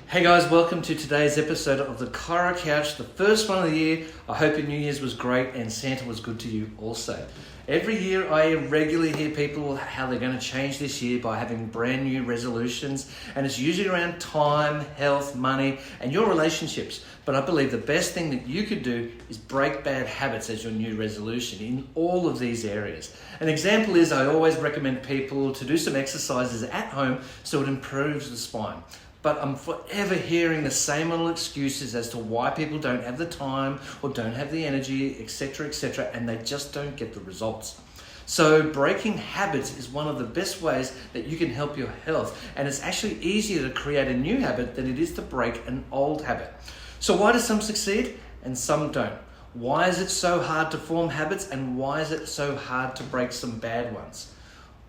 Hey guys, welcome to today's episode of the Chiro Couch, the first one of the year. I hope your New Year's was great and Santa was good to you also. Every year I regularly hear people how they're going to change this year by having brand new resolutions, and it's usually around time, health, money and your relationships. But I believe the best thing that you could do is break bad habits as your new resolution in all of these areas. An example is I always recommend people to do some exercises at home so it improves the spine. But I'm forever hearing the same old excuses as to why people don't have the time or don't have the energy, etc., and they just don't get the results. So breaking habits is one of the best ways that you can help your health, and it's actually easier to create a new habit than it is to break an old habit. So why do some succeed and some don't? Why is it so hard to form habits, and why is it so hard to break some bad ones?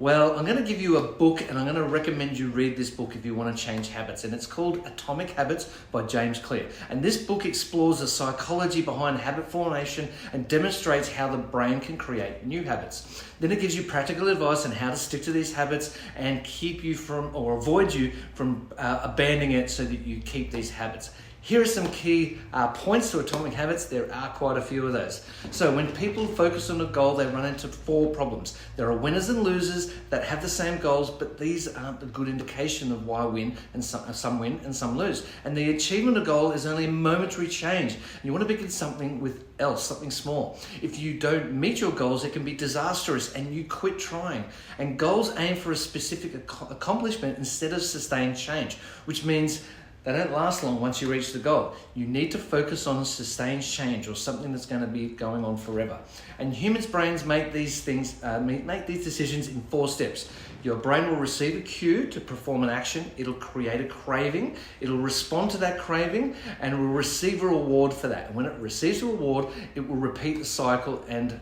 Well, I'm going to give you a book, and I'm going to recommend you read this book if you want to change habits, and it's called Atomic Habits by James Clear. And this book explores the psychology behind habit formation and demonstrates how the brain can create new habits. Then it gives you practical advice on how to stick to these habits and keep you from, or avoid you from abandoning it so that you keep these habits. Here are some key points to Atomic Habits. There are quite a few of those. So when people focus on a goal, they run into 4 problems. There are winners and losers that have the same goals, but these aren't a good indication of why some win and some lose. And the achievement of a goal is only a momentary change. You want to begin something something small. If you don't meet your goals, it can be disastrous and you quit trying. And goals aim for a specific accomplishment instead of sustained change, which means they don't last long once you reach the goal. You need to focus on sustained change or something that's going to be going on forever. And humans' brains make these decisions in 4 steps. Your brain will receive a cue to perform an action. It'll create a craving. It'll respond to that craving and it will receive a reward for that. And when it receives a reward, it will repeat the cycle. And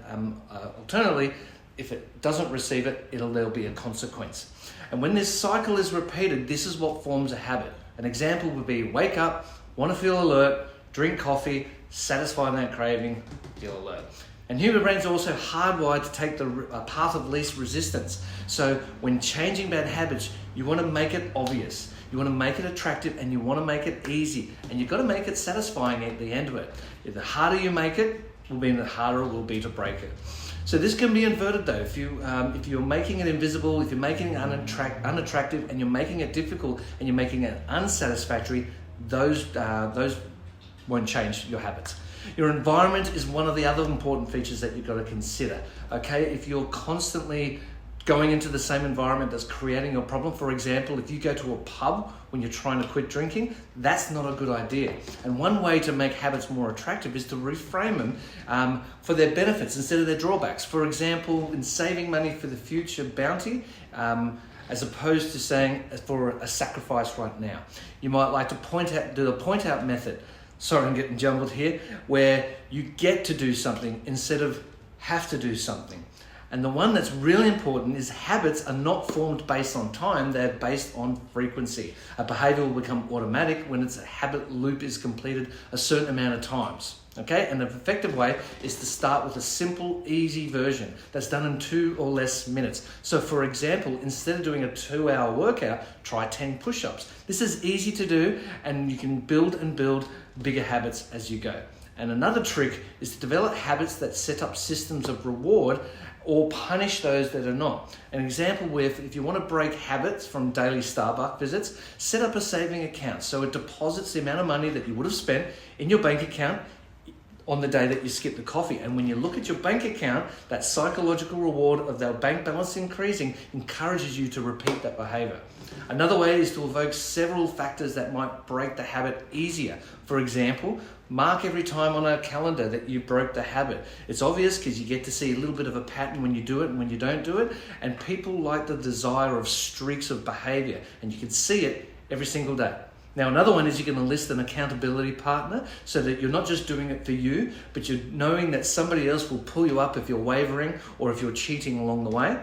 alternatively, if it doesn't receive it, there'll be a consequence. And when this cycle is repeated, this is what forms a habit. An example would be wake up, want to feel alert, drink coffee, satisfy that craving, feel alert. And human brains are also hardwired to take the path of least resistance. So when changing bad habits, you want to make it obvious. You want to make it attractive and you want to make it easy. And you've got to make it satisfying at the end of it. The harder you make it, the harder it will be to break it. So this can be inverted though. If you're making it invisible, if you're making it unattractive, and you're making it difficult, and you're making it unsatisfactory, those won't change your habits. Your environment is one of the other important features that you've got to consider. Okay, if you're constantly going into the same environment that's creating a problem, for example, if you go to a pub when you're trying to quit drinking, that's not a good idea. And one way to make habits more attractive is to reframe them for their benefits instead of their drawbacks. For example, in saving money for the future bounty, as opposed to saying for a sacrifice right now. You might like to do the point out method. Sorry, I'm getting jumbled here, where you get to do something instead of have to do something. And the one that's really important is habits are not formed based on time, they're based on frequency. A behavior will become automatic when its habit loop is completed a certain amount of times. Okay, and the effective way is to start with a simple, easy version that's done in 2 or less minutes. So for example, instead of doing a 2-hour workout, try 10 push-ups. This is easy to do and you can build bigger habits as you go. And another trick is to develop habits that set up systems of reward or punish those that are not. An example with, if you want to break habits from daily Starbucks visits, set up a saving account so it deposits the amount of money that you would have spent in your bank account on the day that you skip the coffee. And when you look at your bank account, that psychological reward of their bank balance increasing encourages you to repeat that behavior. Another way is to evoke several factors that might break the habit easier. For example, mark every time on a calendar that you broke the habit. It's obvious because you get to see a little bit of a pattern when you do it and when you don't do it. And people like the desire of streaks of behavior, and you can see it every single day. Now, another one is you can enlist an accountability partner so that you're not just doing it for you, but you're knowing that somebody else will pull you up if you're wavering or if you're cheating along the way.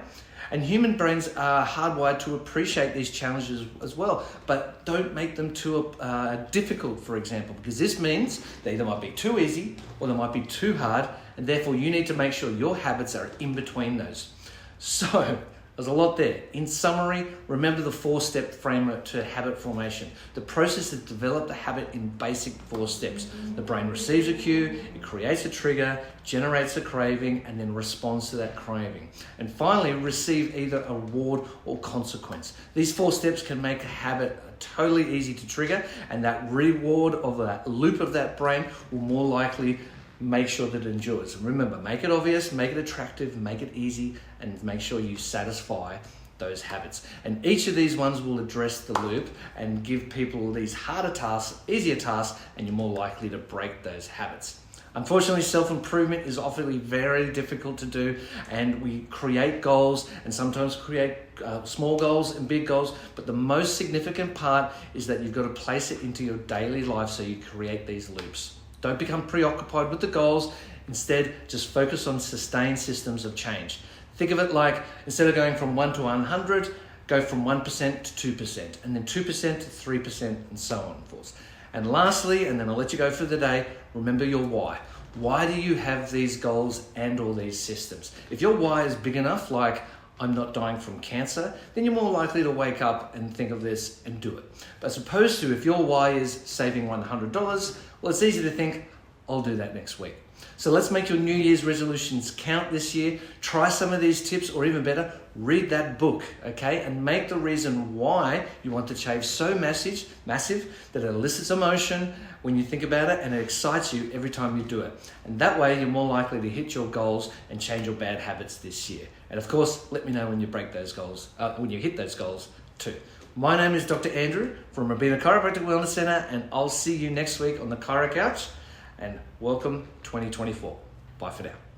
And human brains are hardwired to appreciate these challenges as well, but don't make them too difficult, for example, because this means they either might be too easy or they might be too hard, and therefore you need to make sure your habits are in between those. So There's a lot there. In summary, remember the 4-step framework to habit formation. The process is to develop the habit in basic 4 steps. The brain receives a cue, it creates a trigger, generates a craving, and then responds to that craving. And finally, receive either a reward or consequence. These 4 steps can make a habit totally easy to trigger, and that reward of that loop of that brain will more likely make sure that it endures. And remember, make it obvious, make it attractive, make it easy, and make sure you satisfy those habits. And each of these ones will address the loop and give people these harder tasks, easier tasks, and you're more likely to break those habits. Unfortunately, self-improvement is often very difficult to do, and we create goals and sometimes create small goals and big goals, but the most significant part is that you've got to place it into your daily life so you create these loops. Don't become preoccupied with the goals. Instead, just focus on sustained systems of change. Think of it like, instead of going from 1 to 100, go from 1% to 2%, and then 2% to 3%, and so on and forth. And lastly, and then I'll let you go for the day, remember your why. Why do you have these goals and all these systems? If your why is big enough, like I'm not dying from cancer, then you're more likely to wake up and think of this and do it. But as opposed to if your why is saving $100, well, it's easy to think, I'll do that next week. So let's make your New Year's resolutions count this year. Try some of these tips, or even better, read that book, okay? And make the reason why you want to change so massive that it elicits emotion when you think about it, and it excites you every time you do it. And that way, you're more likely to hit your goals and change your bad habits this year. And of course, let me know when you break those goals, when you hit those goals too. My name is Dr. Andrew from Robina Chiropractic Wellness Center, and I'll see you next week on the Chiro Couch. And welcome 2024. Bye for now.